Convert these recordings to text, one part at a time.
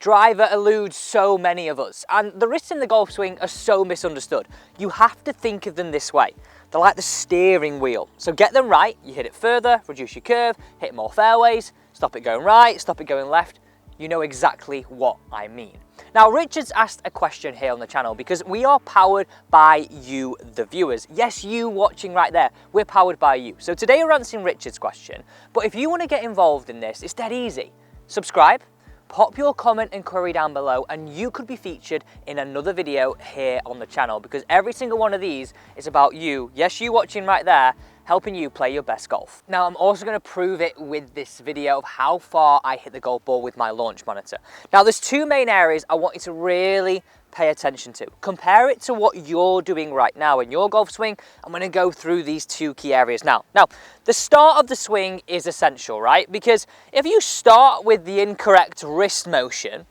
driver eludes so many of us, and the wrists in the golf swing are so misunderstood. You have to think of them this way. They're like the steering wheel. So get them right, you hit it further, reduce your curve, hit more fairways, stop it going right, stop it going left. You know exactly what I mean. Now, Richard's asked a question here on the channel because we are powered by you, the viewers. Yes, you watching right there, we're powered by you. So today we're answering Richard's question, but if you want to get involved in this, it's dead easy. Subscribe, pop your comment and query down below, and you could be featured in another video here on the channel, because every single one of these is about you, yes, you watching right there, helping you play your best golf. Now, I'm also going to prove it with this video of how far I hit the golf ball with my launch monitor. Now, there's two main areas I want you to really pay attention to. Compare it to what you're doing right now in your golf swing. I'm going to go through these two key areas now. Now, the start of the swing is essential, right? Because if you start with the incorrect wrist motion,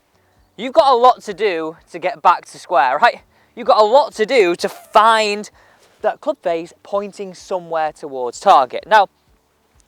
you've got a lot to do to get back to square, right? You've got a lot to do to find that club face pointing somewhere towards target. Now,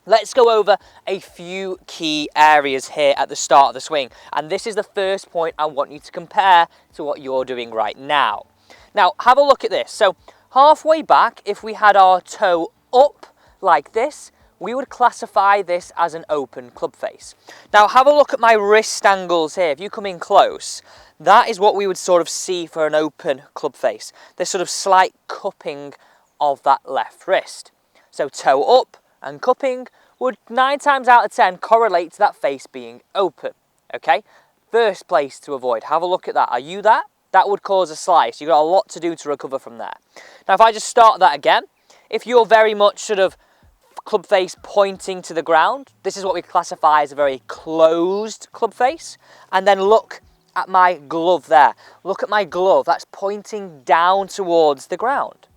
let's go over a few key areas here at the start of the swing. And this is the first point I want you to compare to what you're doing right now. Now, have a look at this. So halfway back, if we had our toe up like this, we would classify this as an open club face. Now, have a look at my wrist angles here. If you come in close, that is what we would sort of see for an open club face. This sort of slight cupping of that left wrist. So toe up and cupping would 9 times out of 10 correlate to that face being open, okay? First place to avoid. Have a look at that. Are you that? That would cause a slice. You've got a lot to do to recover from there. Now, if I just start that again, if you're very much sort of club face pointing to the ground, this is what we classify as a very closed club face. And then look at my glove there. Look at my glove. That's pointing down towards the ground.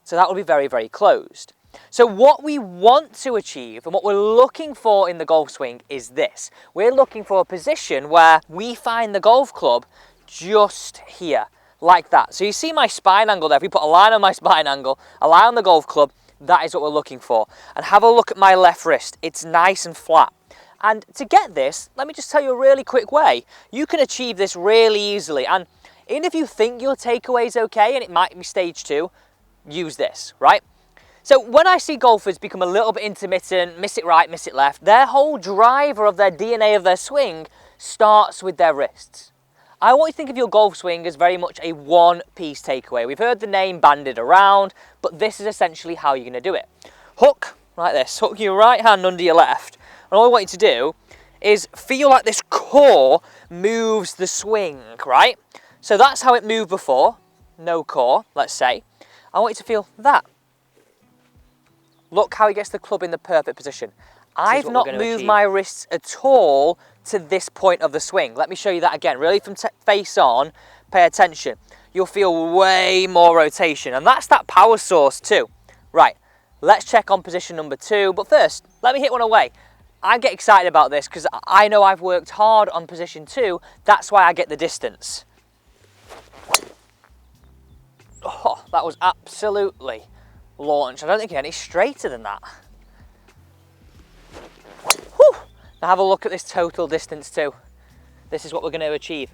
So that will be very, very closed. So what we want to achieve and what we're looking for in the golf swing is this. We're looking for a position where we find the golf club just here, like that. So you see my spine angle there. If we put a line on my spine angle, a line on the golf club, that is what we're looking for. And have a look at my left wrist. It's nice and flat. And to get this, let me just tell you a really quick way. You can achieve this really easily. And even if you think your takeaway is okay and it might be stage 2, use this, right? So when I see golfers become a little bit intermittent, miss it right, miss it left, their whole driver of their DNA of their swing starts with their wrists. I want you to think of your golf swing as very much a one-piece takeaway. We've heard the name bandied around, but this is essentially how you're going to do it. Hook, like this. Hook your right hand under your left. And all I want you to do is feel like this core moves the swing, right? So that's how it moved before. No core, let's say. I want you to feel that. Look how he gets the club in the perfect position. I've not moved my wrists at all to this point of the swing. Let me show you that again. Really from face on, pay attention. You'll feel way more rotation. And that's that power source too. Right, let's check on position number 2. But first, let me hit one away. I get excited about this because I know I've worked hard on position 2. That's why I get the distance. Oh, that was absolutely launched. I don't think it's any straighter than that. Whew. Now have a look at this total distance too. This is what we're going to achieve.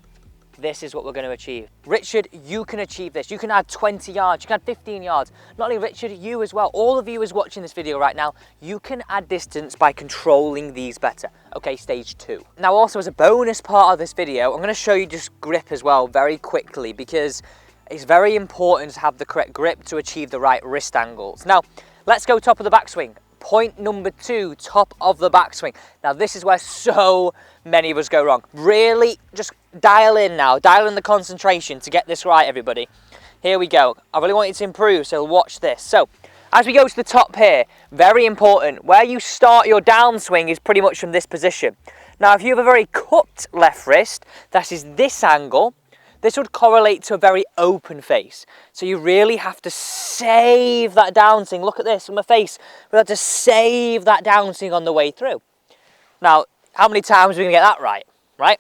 This is what we're going to achieve. Richard, you can achieve this. You can add 20 yards, you can add 15 yards. Not only Richard, you as well. All of you is watching this video right now, you can add distance by controlling these better. Okay, stage 2. Now also as a bonus part of this video, I'm going to show you just grip as well very quickly, because it's very important to have the correct grip to achieve the right wrist angles. Now, let's go top of the backswing. Point number 2, top of the backswing. Now, this is where so many of us go wrong. Really, just dial in now. Dial in the concentration to get this right, everybody. Here we go. I really want you to improve, so watch this. So, as we go to the top here, very important, where you start your downswing is pretty much from this position. Now, if you have a very cupped left wrist, that is this angle, this would correlate to a very open face. So you really have to save that downswing. Look at this from my face. We have to save that downswing on the way through. Now, how many times are we going to get that right? Right?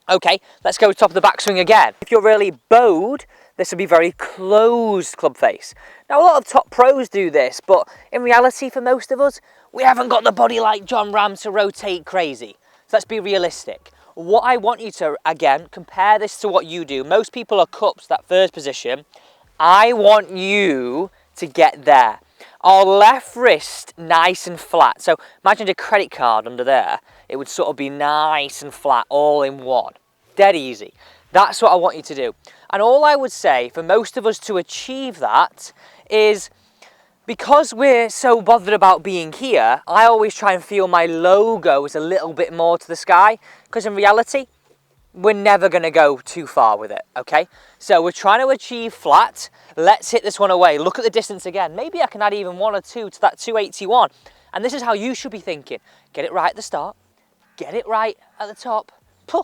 Okay, let's go to top of the backswing again. If you're really bowed, this would be very closed club face. Now, a lot of top pros do this, but in reality, for most of us, we haven't got the body like John Ram to rotate crazy. So let's be realistic. what I want you to, again, compare this to what you do. Most people are cups, that first position. I want you to get there. Our left wrist nice and flat. So imagine a credit card under there. It would sort of be nice and flat all in one. Dead easy. That's what I want you to do. And all I would say for most of us to achieve that is, because we're so bothered about being here, I always try and feel my logo is a little bit more to the sky, because in reality, we're never going to go too far with it, okay? So we're trying to achieve flat. Let's hit this one away. Look at the distance again. Maybe I can add even 1 or 2 to that 281. And this is how you should be thinking. Get it right at the start. Get it right at the top. Puh.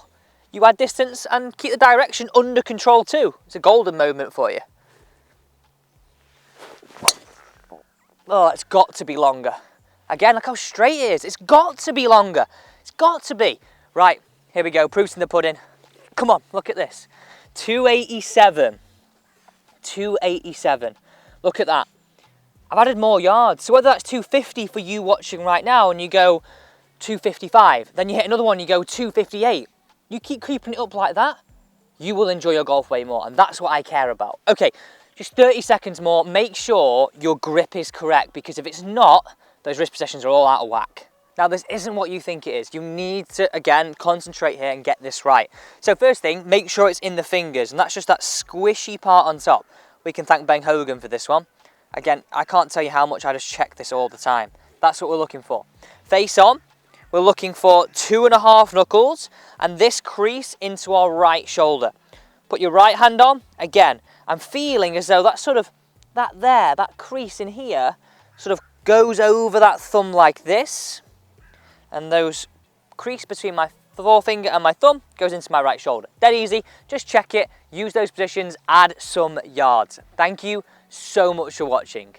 You add distance and keep the direction under control too. It's a golden moment for you. Oh, it's got to be longer. Again, look how straight it is. It's got to be longer. It's got to be. Right, here we go. Proof's in the pudding. Come on, look at this. 287. 287. Look at that. I've added more yards. So whether that's 250 for you watching right now and you go 255, then you hit another one, you go 258. You keep creeping it up like that, you will enjoy your golf way more. And that's what I care about. Okay. Just 30 seconds more. Make sure your grip is correct, because if it's not, those wrist positions are all out of whack. Now, this isn't what you think it is. You need to, again, concentrate here and get this right. So first thing, make sure it's in the fingers, and that's just that squishy part on top. We can thank Ben Hogan for this one. Again, I can't tell you how much I just check this all the time. That's what we're looking for. Face on, we're looking for 2.5 knuckles, and this crease into our right shoulder. Put your right hand on, again, I'm feeling as though that crease in here sort of goes over that thumb like this. And those crease between my forefinger and my thumb goes into my right shoulder. Dead easy, just check it, use those positions, add some yards. Thank you so much for watching.